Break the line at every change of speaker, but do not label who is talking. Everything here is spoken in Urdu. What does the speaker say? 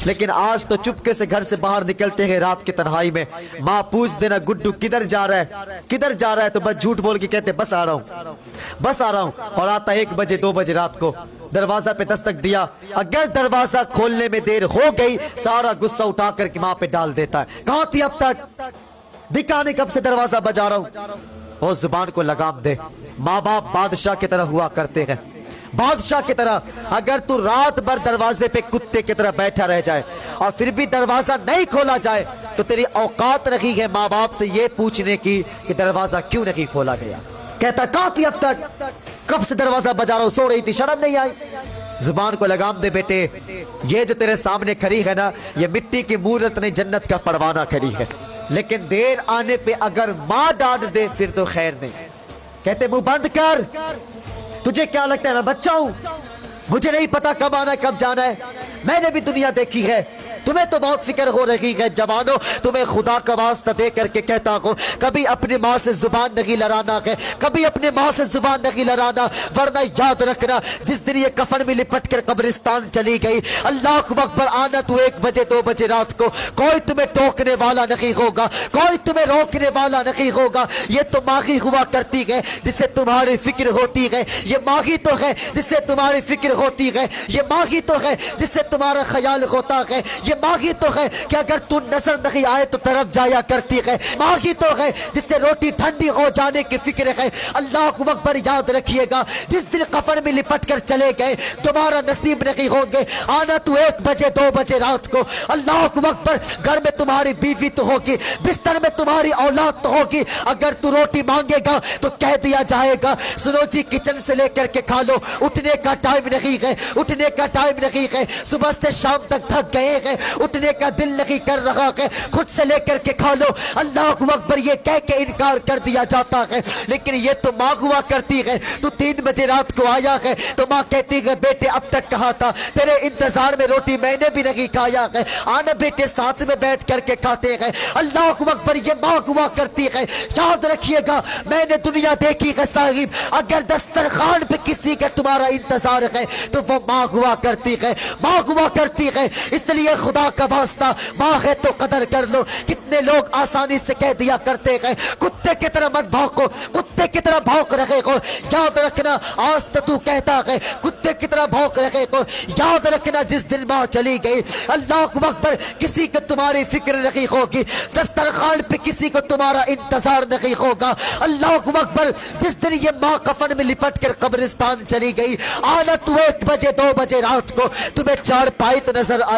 لیکن آج تو چپکے سے گھر سے باہر نکلتے ہیں رات کی تنہائی میں، ماں پوچھ دینا گڈو کدھر جا رہا ہے، کدھر جا رہا ہے، تو بس جھوٹ بول کے کہتے بس آ رہا ہوں، بس آ رہا ہوں، اور آتا 1 بجے 2 بجے رات کو، دروازہ پہ دستک دیا، اگر دروازہ کھولنے میں دیر ہو گئی سارا غصہ اٹھا کر کے ماں پہ ڈال دیتا ہے، کہاں تھی اب تک، دکھانے کب سے دروازہ بجا رہا ہوں، اور زبان کو لگام دے۔ ماں باپ بادشاہ کی طرح ہوا کرتے ہیں، بادشاہ کی طرح، اگر تو رات بھر دروازے پہ کتے کی طرح بیٹھا رہ جائے اور پھر بھی دروازہ نہیں کھولا جائے تو تیری اوقات نہیں ہے ماں باپ سے یہ پوچھنے کی کہ دروازہ کیوں نہیں کھولا گیا۔ کہتا کہاں تھی اب تک، کب سے دروازہ بجا رہا ہوں، سو رہی تھی، شرم نہیں آئی۔ زبان کو لگام دے بیٹے، یہ جو تیرے سامنے کھڑی ہے نا، یہ مٹی کی مورت نہیں جنت کا پروانہ کھڑی ہے، لیکن دیر آنے پہ اگر ماں ڈانٹ دے پھر تو خیر نہیں۔ کہتے منہ بند کر، تجھے کیا لگتا ہے میں بچہ ہوں، مجھے نہیں پتا کب آنا ہے کب جانا ہے، میں نے بھی دنیا دیکھی ہے، تمہیں تو بہت فکر ہو رہی ہے جوانوں، تمہیں خدا کا واسطہ دے کر کے کہتا ہوں کبھی اپنی ماں سے زبان نہیں لڑانا ہے، کبھی اپنی ماں سے زبان نہیں لڑانا، ورنہ یاد رکھنا جس دن یہ کفن میں لپٹ کر قبرستان چلی گئی، اللہ اکبر، آنا تو 1 بجے 2 بجے رات کو، کوئی تمہیں ٹوکنے والا نہیں ہوگا، کوئی تمہیں روکنے والا نہیں ہوگا۔ یہ تو ماں ہی ہوا کرتی ہے جسے تمہاری فکر ہوتی ہے، یہ ماں ہی تو ہے جسے تمہاری فکر ہوتی ہے، یہ ماں ہی تو ہے جس سے تمہارا خیال ہوتا ہے، یہ ماں ہی تو ہے کہ اگر تو نظر نہیں آئے تو طرف جایا کرتی ہے، ماں ہی تو ہے جس سے روٹی ٹھنڈی ہو جانے کی فکر ہے۔ اللہ اکبر، یاد رکھیے گا جس دن کفن میں لپٹ کر چلے گئے تمہارا نصیب نہیں ہوں گے، آنا تو 1 بجے 2 بجے رات کو۔ اللہ اکبر، گھر میں تمہاری بیوی تو ہوگی، بستر میں تمہاری اولاد تو ہوگی، اگر تو روٹی مانگے گا تو کہہ دیا جائے گا سنو جی کچن سے لے کر کے کھا لو، اٹھنے کا ٹائم نہیں ہے، اٹھنے کا ٹائم نہیں ہے، صبح سے شام تک تھک گئے ہیں، اٹھنے کا دل نہیں کر رہا ہے، خود سے لے کر کے کھا لو۔ اللہ اکبر، یہ کہہ کے انکار کر دیا جاتا ہے، لیکن یہ تو ماں ہوا کرتی ہے، تو 3 بجے رات کو آیا ہے تو ماں کہتی ہے بیٹے اب تک کہا تھا، تیرے انتظار میں روٹی میں نے بھی نہیں کھایا ہے، آنا بیٹے ساتھ میں بیٹھ کر کے کھاتے ہیں۔ اللہ اکبر، یہ ماں ہوا کرتی ہے۔ یاد رکھیے گا میں نے دنیا دیکھی ہے صاحب، اگر دسترخوان پہ کسی کا تمہارا انتظار ہے تو وہ ماں ہوا کرتی ہے، ماں ہوا کرتی ہے۔ اس لیے خدا کا واسطہ ماں ہے تو قدر کر لو۔ کتنے لوگ آسانی سے کہہ دیا کرتے ہیں کتے کی طرح مت بھونکو، کتے کی طرح بھونک رہے ہو، یاد رکھنا آج تو کہتا ہے کتے کی طرح بھونک رہے ہو، یاد رکھنا جس دن ماں چلی گئی اللہ اکبر کسی کو تمہاری فکر نہیں ہوگی، دسترخوان پہ کسی کو تمہارا انتظار نہیں ہوگا۔ اللہ اکبر، جس دن یہ ماں کفن میں لپٹ کر قبرستان چلی گئی، آنا تو 1 بجے 2 بجے رات کو، تمہیں 4 پائی تو نظر آئے۔